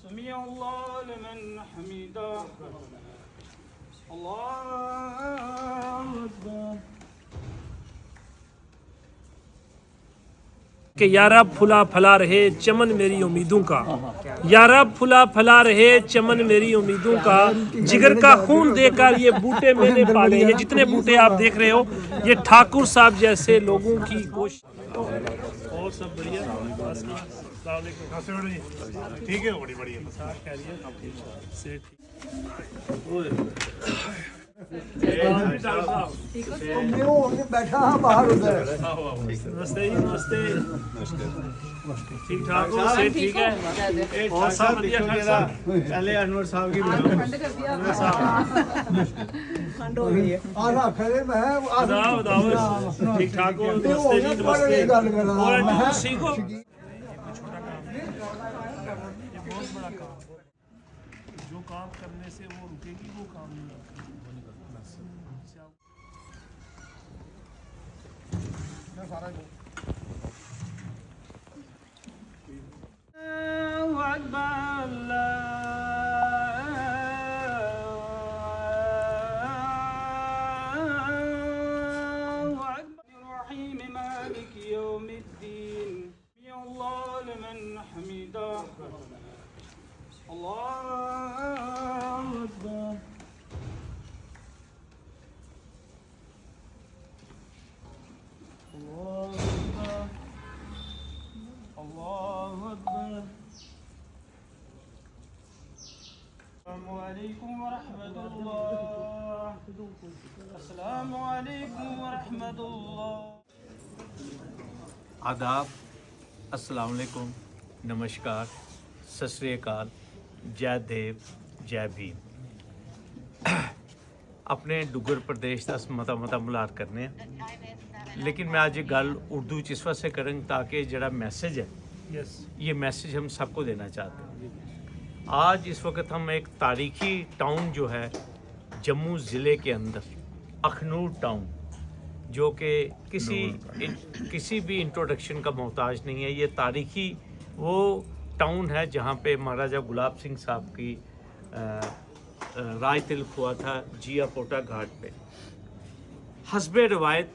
समीअल्लाहु लिमन हमीदा अल्लाहु अकबर। कि या रब फुला फला रहे चमन मेरी उम्मीदों का, या रब फुला फला रहे चमन मेरी उम्मीदों का, जिगर का खून देकर ये बूटे मैंने पाले। ये जितने बूटे आप देख रहे हो ये ठाकुर साहब जैसे लोगों की कोशिश। और सब बढ़िया, ठीक है, बड़ी बढ़िया बैठा हाँ बाहर उधर। नमस्ते जी, नमस्ते। ठीक ठाक हो? सेहत ठीक है? और सब बढ़िया? पहले अनवर साहब की आधा खड़े में है बताओ ठीक ठाक हो? नमस्ते जी, नमस्ते। और कुछ सीखो। बहुत बड़ा काम, जो काम करने से वो रुकेगी वो काम नहीं होगा। अल्लाहु अकबर अल्लाहु अकबर रहीम मालिक यौमिद्दीन समीअल्लाहु लिमन हमीदा अल्लाहु अकबर। अल्लाहु अकबर। अस्सलामु अलैकुम व रहमतुल्लाह। अस्सलामु अलैकुम व रहमतुल्लाह। आदाब, अस्सलाम वालेकुम, नमस्कार, सत श्री अकाल, जय देव, जय भीम। अपने डुगर प्रदेश का मता मुलार करने, लेकिन मैं आज ये गल उर्दू च इस वास्ते करूँ ताकि जड़ा मैसेज है ये मैसेज हम सबको देना चाहते हैं। आज इस वक्त हम एक तारीखी टाउन जो है जम्मू ज़िले के अंदर अखनूर टाउन, जो कि किसी भी इंट्रोडक्शन का मोहताज नहीं है। ये तारीखी वो टाउन है जहाँ पे महाराजा गुलाब सिंह साहब की राय तिलक हुआ था जिया पोटा घाट पे। हस्बे रवायत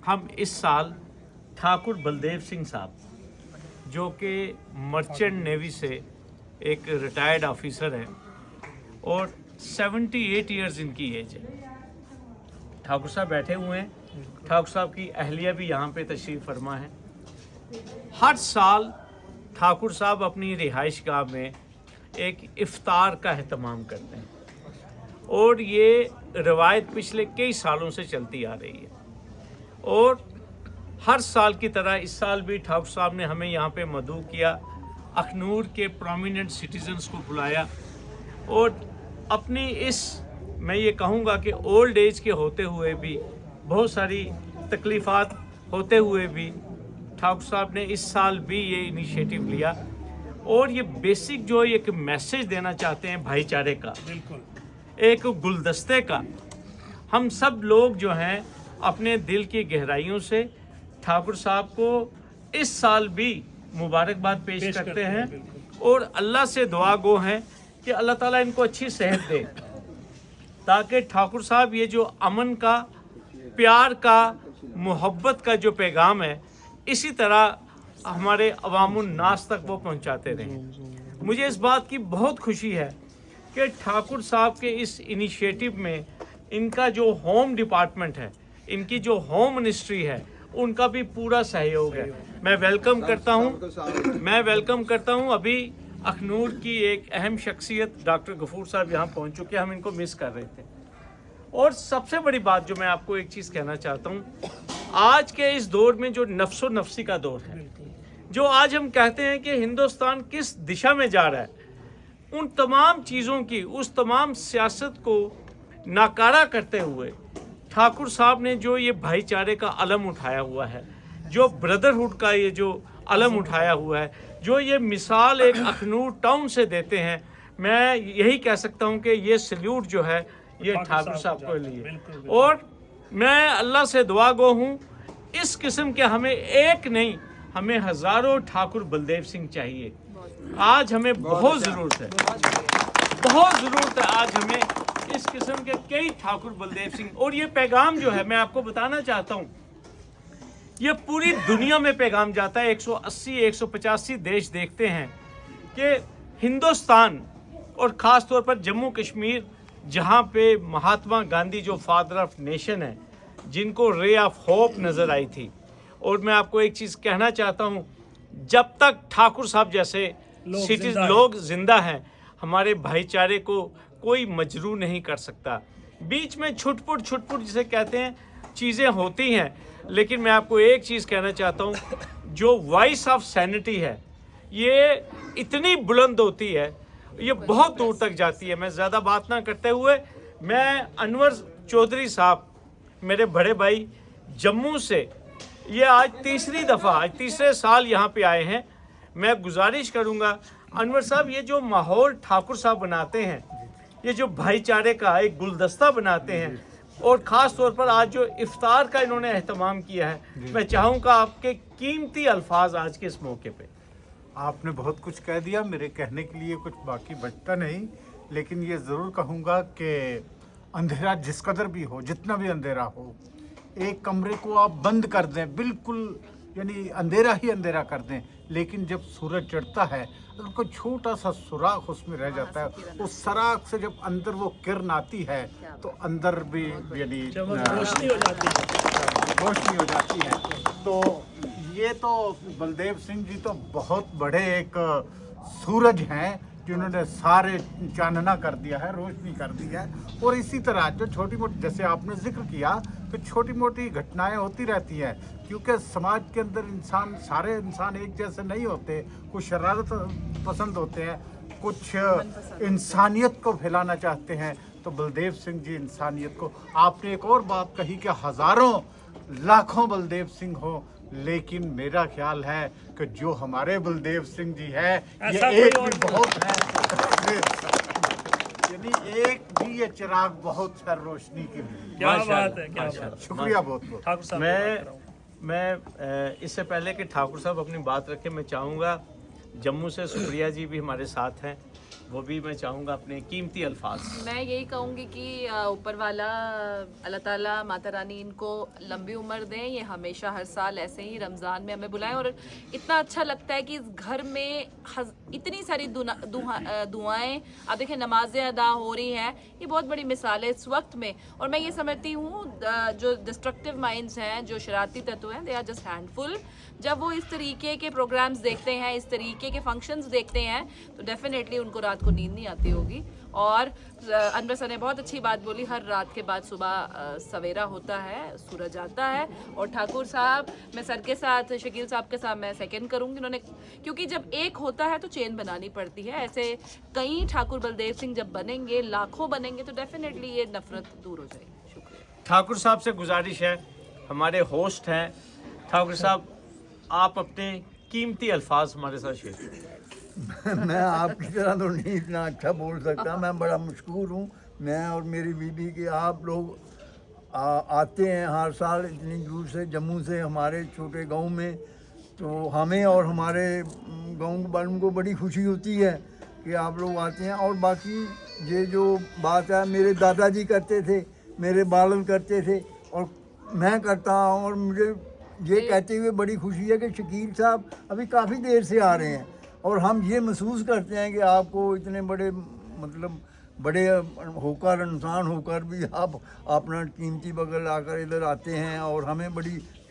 हम इस साल ठाकुर बलदेव सिंह साहब, जो कि मर्चेंट नेवी से एक रिटायर्ड ऑफिसर हैं और 78 इयर्स इनकी एज है। ठाकुर साहब बैठे हुए हैं, ठाकुर साहब की अहलिया भी यहाँ पे तशरीफ़ फरमा है। हर साल ठाकुर साहब अपनी रिहाइश गाह में एक इफ्तार का एहतमाम करते हैं और ये रवायत पिछले कई सालों से चलती आ रही है। और हर साल की तरह इस साल भी ठाकुर साहब ने हमें यहाँ पे मदऊ किया, अखनूर के प्रोमिनेंट सिटीजन्स को बुलाया और अपनी इस, मैं ये कहूँगा कि ओल्ड एज के होते हुए भी, बहुत सारी तकलीफ़ात होते हुए भी ठाकुर साहब ने इस साल भी ये इनिशिएटिव लिया और ये बेसिक जो एक मैसेज देना चाहते हैं भाईचारे का, बिल्कुल एक गुलदस्ते का। हम सब लोग जो हैं अपने दिल की गहराइयों से ठाकुर साहब को इस साल भी मुबारकबाद पेश करते हैं और अल्लाह से दुआ गो हैं कि अल्लाह ताला इनको अच्छी सेहत दे, ताकि ठाकुर साहब ये जो अमन का, प्यार का, मोहब्बत का जो पैगाम है इसी तरह हमारे अवामुन नास तक वो पहुंचाते रहें। मुझे इस बात की बहुत खुशी है कि ठाकुर साहब के इस इनिशिएटिव में इनका जो होम डिपार्टमेंट है, इनकी जो होम मिनिस्ट्री है, उनका भी पूरा सहयोग है। मैं वेलकम करता हूँ अभी अखनूर की एक अहम शख्सियत डॉक्टर गफूर साहब यहाँ पहुँच चुके हैं, हम इनको मिस कर रहे थे। और सबसे बड़ी बात जो मैं आपको एक चीज़ कहना चाहता हूँ, आज के इस दौर में जो नफ्सो नफ्सी का दौर है, जो आज हम कहते हैं कि हिंदुस्तान किस दिशा में जा रहा है, उन तमाम चीज़ों की, उस तमाम सियासत को नाकारा करते हुए ठाकुर साहब ने जो ये भाईचारे का अलम उठाया हुआ है, जो ब्रदरहुड का ये जो अलम उठाया हुआ है, जो ये मिसाल एक अखनूर टाउन से देते हैं, मैं यही कह सकता हूँ कि ये सल्यूट जो है ये ठाकुर साहब को लिए। और मैं अल्लाह से दुआ गो हूँ, इस किस्म के हमें एक नहीं, हमें हज़ारों ठाकुर बलदेव सिंह चाहिए। आज हमें बहुत ज़रूरत है, बहुत ज़रूरत है आज हमें इस किस्म के कई ठाकुर बलदेव सिंह। और ये पैगाम जो है मैं आपको बताना चाहता हूँ, ये पूरी दुनिया में पैगाम जाता है। 180-185 देश देखते हैं कि हिंदुस्तान और ख़ास तौर पर जम्मू कश्मीर, जहाँ पे महात्मा गांधी जो फादर ऑफ नेशन है, जिनको रे ऑफ होप नज़र आई थी। और मैं आपको एक चीज़ कहना चाहता हूँ, जब तक ठाकुर साहब जैसे लोग जिंदा हैं, हमारे भाईचारे को कोई मजरू नहीं कर सकता। बीच में छुटपुट जिसे कहते हैं चीज़ें होती हैं, लेकिन मैं आपको एक चीज़ कहना चाहता हूँ, जो वॉइस ऑफ सैनिटी है ये इतनी बुलंद होती है, ये बहुत दूर तक जाती है। मैं ज़्यादा बात ना करते हुए, मैं अनवर चौधरी साहब, मेरे बड़े भाई, जम्मू से ये आज तीसरे साल यहाँ पे आए हैं। मैं गुजारिश करूँगा अनवर साहब, ये जो माहौल ठाकुर साहब बनाते हैं, ये जो भाईचारे का एक गुलदस्ता बनाते हैं, और ख़ास तौर पर आज जो इफ्तार का इन्होंने एहतमाम किया है, मैं चाहूँगा आपके कीमती अल्फाज आज के इस मौके पे। आपने बहुत कुछ कह दिया, मेरे कहने के लिए कुछ बाकी बचता नहीं, लेकिन ये ज़रूर कहूँगा कि अंधेरा जिस कदर भी हो, जितना भी अंधेरा हो, एक कमरे को आप बंद कर दें, बिल्कुल यानी अंधेरा ही अंधेरा कर दें, लेकिन जब सूरज चढ़ता है अगर कोई छोटा सा सुराख उसमें रह जाता है, उस सुराख से जब अंदर वो किरण आती है तो अंदर भी यानी रोशनी हो जाती है, रोशनी हो जाती है। तो ये तो बलदेव सिंह जी तो बहुत बड़े एक सूरज हैं, जिन्होंने सारे चानना कर दिया है, रोशनी कर दी है। और इसी तरह जो छोटी मोटी, जैसे आपने जिक्र किया, तो छोटी मोटी घटनाएं होती रहती हैं, क्योंकि समाज के अंदर सारे इंसान एक जैसे नहीं होते। कुछ शरारत पसंद होते हैं, कुछ इंसानियत को फैलाना चाहते हैं। तो बलदेव सिंह जी इंसानियत को, आपने एक और बात कही कि हज़ारों लाखों बलदेव सिंह हो, लेकिन मेरा ख्याल है कि जो हमारे बलदेव सिंह जी है ये एक भी बहुत है, यानी एक भी ये चिराग बहुत है रोशनी की। क्या बात है, क्या बात है। शुक्रिया बहुत बहुत। ठाकुर साहब, मैं इससे पहले कि ठाकुर साहब अपनी बात रखें, मैं चाहूँगा जम्मू से सुप्रिया जी भी हमारे साथ हैं, वो भी मैं चाहूँगा अपने कीमती अल्फाज। मैं यही कहूँगी कि ऊपर वाला अल्लाह ताला माता रानी इनको लंबी उम्र दें, ये हमेशा हर साल ऐसे ही रमज़ान में हमें बुलाएं। और इतना अच्छा लगता है कि इस घर में इतनी सारी दुआएं, आप देखें नमाजें अदा हो रही हैं, ये बहुत बड़ी मिसाल है इस वक्त में। और मैं ये समझती हूँ जो डिस्ट्रक्टिव माइंड्स हैं, जो शरारती तत्व हैं, दे आर जस्ट हैंडफुल। जब वो इस तरीके के प्रोग्राम्स देखते हैं, इस तरीके के फंक्शंस देखते हैं, तो डेफिनेटली उनको रात को नींद नहीं आती होगी। और अनवर सर ने बहुत अच्छी बात बोली, हर रात के बाद सुबह सवेरा होता है, सूरज आता है। और ठाकुर साहब, मैं सर के साथ, शकील साहब के साथ मैं सेकंड करूंगी, उन्होंने, क्योंकि जब एक होता है तो चेन बनानी पड़ती है। ऐसे कई ठाकुर बलदेव सिंह जब बनेंगे, लाखों बनेंगे, तो डेफिनेटली ये नफरत दूर हो जाएगी। शुक्रिया। ठाकुर साहब से गुजारिश है, हमारे होस्ट हैं ठाकुर साहब, आप अपने कीमती अल्फाज हमारे साथ शेयर करें। मैं आपकी तरह तो नहीं इतना अच्छा बोल सकता, मैं बड़ा मशहूर हूँ, मैं और मेरी बीबी कि आप लोग आते हैं हर साल इतनी दूर से, जम्मू से, हमारे छोटे गांव में। तो हमें और हमारे गांव वालों को बड़ी खुशी होती है कि आप लोग आते हैं। और बाकी ये जो बात है, मेरे दादाजी करते थे, मेरे बालन करते थे, और मैं करता हूँ। और मुझे ये कहते हुए बड़ी खुशी है कि शकील साहब अभी काफ़ी देर से आ रहे हैं, और हम ये महसूस करते हैं कि आपको इतने बड़े, मतलब बड़े होकर, इंसान होकर भी आप अपना कीमती बगल आकर इधर आते हैं। और हमें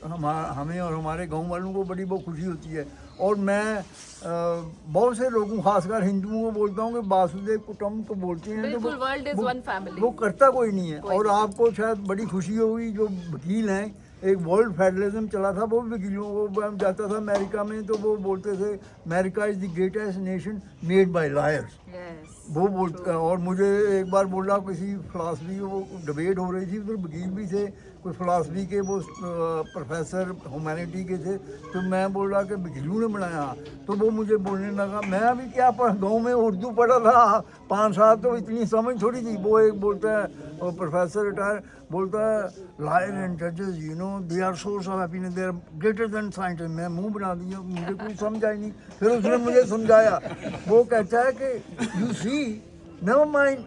हमें और हमारे गांव वालों को बड़ी बहुत खुशी होती है। और मैं बहुत से लोगों, खासकर हिंदुओं को बोलता हूँ कि वासुदेव कुटुंब तो बोलते हैं, बिल्कुल, तो वर्ल्ड इज वन फैमिली, वो करता कोई नहीं है। और आपको शायद बड़ी खुशी होगी, जो वकील हैं, एक वर्ल्ड फेडरलिज्म चला था, वो वकीलों को जाता था अमेरिका में, तो वो बोलते थे America is the greatest nation made by lawyers. वो बोलते। और मुझे एक बार बोला, किसी फिलासफी वो डिबेट हो रही थी, तो वकील भी थे, कोई फिलासफी के वो प्रोफेसर ह्यूमैनिटी के थे, तो मैं बोल रहा कि बिजलू ने बनाया, तो वो मुझे बोलने लगा मैं अभी क्या गांव में उर्दू पढ़ा था 5 साल, तो इतनी समझ थोड़ी थी। वो एक बोलता है, वो प्रोफेसर रिटायर बोलता है लायर एंड जजेस you know they are source of happiness, they are greater than scientist. मैं मुंह बना दिया, मुझे कुछ समझ आई नहीं। फिर उसने मुझे समझाया, वो कहता है कि you see never mind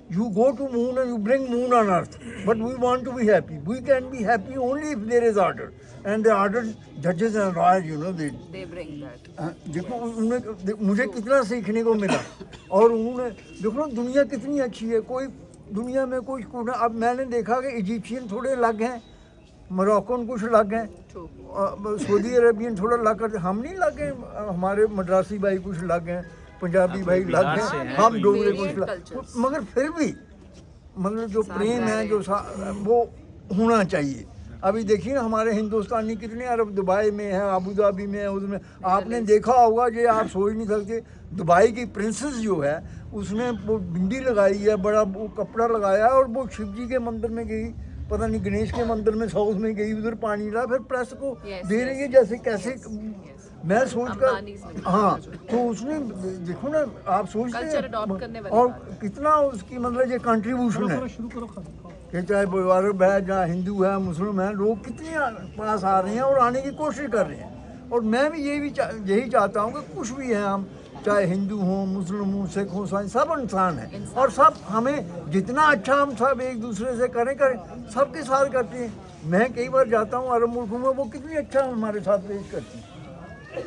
you go to moon and you bring moon on earth, but we want to be happy. We can be happy only if there is order, and the order judges and lawyers, you know, they bring that. देखो उन्होंने मुझे कितना सीखने को मिला, और उन्होंने देखो दुनिया कितनी अच्छी है। कोई दुनिया में कोई अब मैंने देखा कि इजिप्शियन थोड़े अलग हैं, मोरक्कन कुछ अलग हैं, सऊदी अरेबियन थोड़ा अलग करते, हम नहीं अलग हैं। हमारे मद्रासी भाई कुछ अलग हैं, पंजाबी भाई अलग हैं, हम डोगरे कुछ अलग, मगर फिर भी मतलब जो प्रेम है जो वो होना चाहिए। अभी देखिए ना हमारे हिंदुस्तानी कितने अरब दुबई में है, अबू धाबी में है, उसमें आपने देखा होगा, ये आप सोच नहीं सकते। दुबई की प्रिंसेस जो है उसने वो बिंदी लगाई है, बड़ा वो कपड़ा लगाया, और वो शिव जी के मंदिर में गई, पता नहीं गणेश के मंदिर में साउथ में गई, उधर पानी डाला, फिर प्रेस को दे रही है जैसे कैसे। मैं सोच कर हाँ, तो उसने देखो ना, आप सोचते हैं और कितना उसकी मतलब ये कंट्रीब्यूशन है कि चाहे अरब है, जहाँ हिंदू है, मुस्लिम है, लोग कितने पास आ रहे हैं और आने की कोशिश कर रहे हैं। और मैं भी यही चाहता हूँ कि कुछ भी हैं हम, चाहे हिंदू हों, मुस्लिम हों, सिख हों, सब इंसान हैं, और सब हमें जितना अच्छा हम सब एक दूसरे से करें सबके साथ करते हैं। मैं कई बार जाता हूँ अरब मुल्कों में, वो कितनी अच्छा हमारे साथ पेश करती हैं।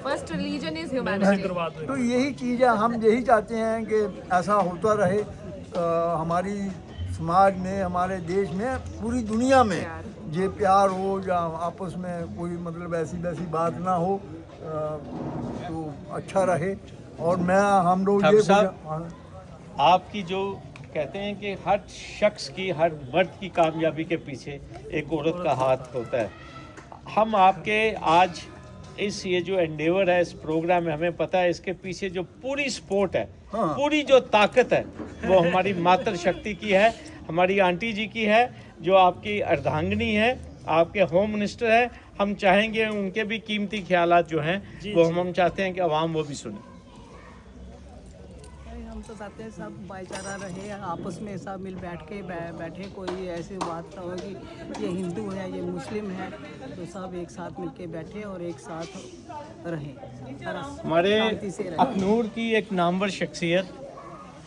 First religion is humanity. तो यही चीज़ है, हम यही चाहते हैं कि ऐसा होता रहे हमारी समाज में, हमारे देश में, पूरी दुनिया में ये प्यार हो, या आपस में कोई मतलब ऐसी वैसी बात ना हो, तो अच्छा रहे। और मैं हम लोग ये आपकी जो कहते हैं कि हर शख्स की, हर मर्द की कामयाबी के पीछे एक औरत का हाथ होता है। हम आपके आज इस ये जो एंडेवर है, इस प्रोग्राम में, हमें पता है इसके पीछे जो पूरी सपोर्ट है, पूरी जो ताकत है, वो हमारी मातृ शक्ति की है, हमारी आंटी जी की है, जो आपकी अर्धांगिनी है, आपके होम मिनिस्टर है। हम चाहेंगे उनके भी कीमती ख्यालात जो हैं वो हम चाहते हैं कि अवाम वो भी सुने। हम तो चाहते हैं सब भाईचारा रहे, आपस में सब मिल बैठ के बैठे, कोई ऐसी बात ना हो कि ये हिंदू है, ये मुस्लिम है, तो सब एक साथ मिल के बैठे और एक साथ रहें। हमारे अखनूर की एक नामवर शख्सियत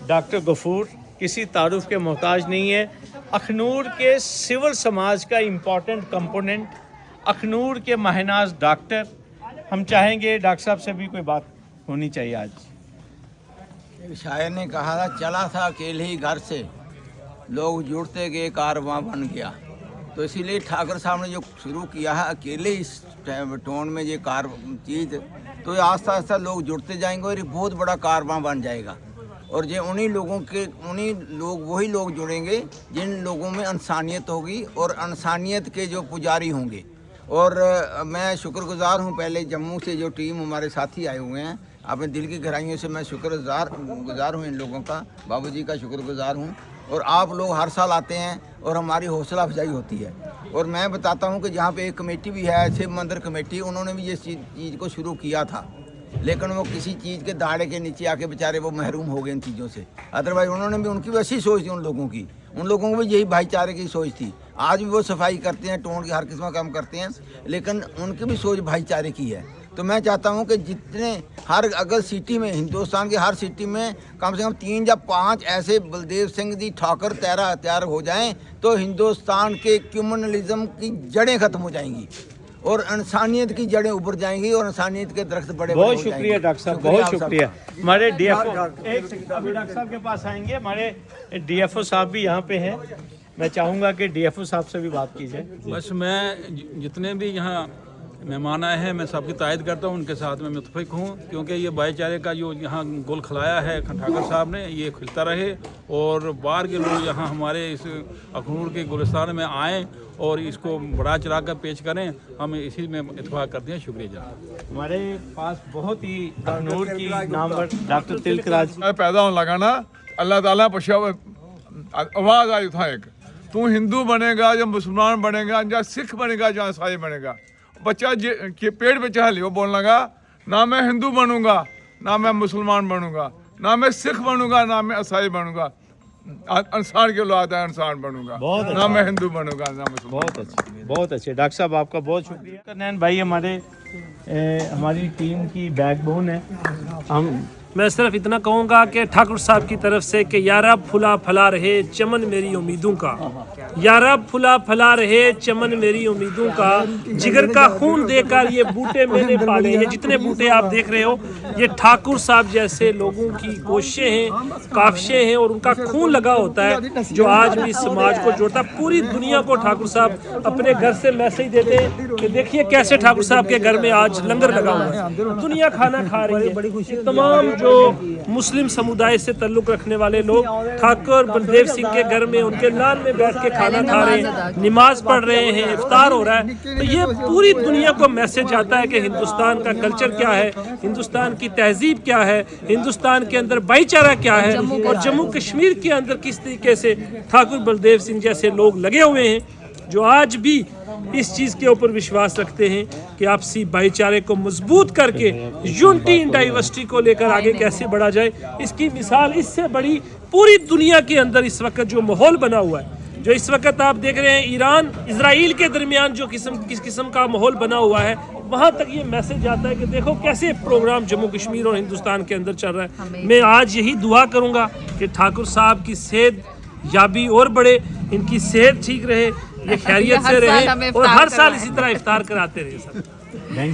डॉक्टर गफूर किसी तारुफ के मोहताज नहीं है। अखनूर के सिविल समाज का इम्पोर्टेंट कंपोनेंट, अखनूर के महनाज डॉक्टर। हम चाहेंगे डॉक्टर साहब से भी कोई बात होनी चाहिए आज। एक शायर ने कहा था, चला था अकेले ही घर से, लोग जुड़ते गए कारवां बन गया। तो इसीलिए ठाकर साहब ने जो शुरू किया है अकेले इस टोन में ये कार चीज़, तो आस्ता आस्ता लोग जुड़ते जाएंगे और ये बहुत बड़ा कारवां बन जाएगा। और ये वही लोग जुड़ेंगे जिन लोगों में इंसानियत होगी और इंसानियत के जो पुजारी होंगे। और मैं शुक्रगुजार हूँ, पहले जम्मू से जो टीम हमारे साथी आए हुए हैं, अपने दिल की गहराइयों से मैं शुक्रगुजार हूँ इन लोगों का, बाबूजी का शुक्रगुजार हूँ। और आप लोग हर साल आते हैं और हमारी हौसला अफजाई होती है। और मैं बताता हूँ कि जहाँ पे एक कमेटी भी है, शिव मंदिर कमेटी, उन्होंने भी ये चीज़ को शुरू किया था, लेकिन वो किसी चीज़ के दाड़े के नीचे आके बेचारे वो महरूम हो गए इन चीज़ों से। अदरवाइज उन्होंने भी, उनकी वैसी सोच थी उन लोगों को भी यही भाईचारे की सोच थी। आज भी वो सफाई करते हैं, टोन की हर किस्म का काम करते हैं, लेकिन उनकी भी सोच भाईचारे की है। तो मैं चाहता हूं कि जितने अगर सिटी में, हिंदुस्तान के हर सिटी में कम से कम 3 या 5 ऐसे बलदेव सिंह जी ठाकर तैयार हो जाएं, तो हिंदुस्तान के कम्युनलिज्म की जड़ें खत्म हो जाएंगी और इंसानियत की जड़ें उभर जाएंगी और इंसानियत के दरख्त बड़े बहुत शुक्रिया डॉक्टर साहब, बहुत शुक्रिया। हमारे डीएफओ, एक सेकंड अभी डॉक्टर साहब के पास आएंगे, हमारे डीएफओ साहब भी यहाँ पे हैं। मैं चाहूँगा कि डीएफओ साहब से भी बात की जाए। बस मैं जितने भी यहाँ मेहमान आए हैं, मैं सबकी तायद करता हूँ, उनके साथ में मुतफिक हूँ, क्योंकि ये भाईचारे का जो यहाँ गोल खिलाया है ठाकर साहब ने, ये खिलता रहे और बाहर के लोग यहाँ हमारे इस अखनूर के गुलिस्तान में आएँ और इसको बढ़ा चढ़ा कर पेश करें। हम इसी में इत्तेफाक करते हैं। शुक्रिया जनाब। हमारे पास बहुत ही अखनूर की नामवर डॉक्टर तिलकराज पैदा होने लगा ना, अल्लाह ताला पुछा आवाज़ आई था एक, तू हिंदू बनेगा या मुसलमान बनेगा या सिख बनेगा या ईसाई बनेगा। बच्चा के पेट पे चाह लियो बोलने लगा, ना मैं हिंदू बनूंगा, ना मैं मुसलमान बनूंगा, ना मैं सिख बनूंगा, ना मैं ईसाई बनूंगा, इंसान के औलाद है, इंसान बनूंगा, ना मैं हिंदू बनूंगा ना मुसलमान। बहुत अच्छे डॉक्टर साहब, आपका बहुत शुक्रिया। करनैन भाई हमारी टीम की बैकबोन है। मैं सिर्फ इतना कहूँगा कि ठाकुर साहब की तरफ से कि या रब फुला फला रहे चमन मेरी उम्मीदों का, या रब फुला फला रहे चमन मेरी उम्मीदों का, जिगर का खून देकर ये बूटे मैंने पाले हैं। जितने बूटे आप देख रहे हो ये ठाकुर साहब जैसे लोगों की कोशिशें हैं, काविशें हैं और उनका खून लगा होता है जो आज भी समाज को जोड़ता है। पूरी दुनिया को ठाकुर साहब अपने घर से मैसेज देते हैं कि देखिए कैसे ठाकुर साहब के घर में आज लंगर लगा हुआ है, दुनिया खाना खा रही है। तमाम जो मुस्लिम समुदाय से ताल्लुक रखने वाले लोग ठाकुर बलदेव सिंह के घर में उनके लान में बैठ के खाना खा रहे हैं, नमाज पढ़ रहे हैं, इफ्तार हो रहा है। तो ये पूरी दुनिया को मैसेज आता है कि हिंदुस्तान का कल्चर क्या है, हिंदुस्तान की तहजीब क्या है, हिंदुस्तान के अंदर भाईचारा क्या है और जम्मू कश्मीर के अंदर किस तरीके से ठाकुर बलदेव सिंह जैसे लोग लगे हुए हैं जो आज भी इस चीज़ के ऊपर विश्वास रखते हैं कि आपसी भाईचारे को मजबूत करके यूनिटी इन डाइवर्सिटी को लेकर आगे कैसे बढ़ा जाए। इसकी मिसाल इससे बड़ी पूरी दुनिया के अंदर इस वक्त जो माहौल बना हुआ है, जो इस वक्त आप देख रहे हैं ईरान इजराइल के दरमियान जो किस किस्म का माहौल बना हुआ है, वहाँ तक ये मैसेज आता है कि देखो कैसे प्रोग्राम जम्मू कश्मीर और हिंदुस्तान के अंदर चल रहा है। मैं आज यही दुआ करूँगा कि ठाकुर साहब की सेहत याबी और बढ़े, इनकी सेहत ठीक रहे, ये खैरियत से रहे और हर साल इसी तरह इफ्तार कराते रहे।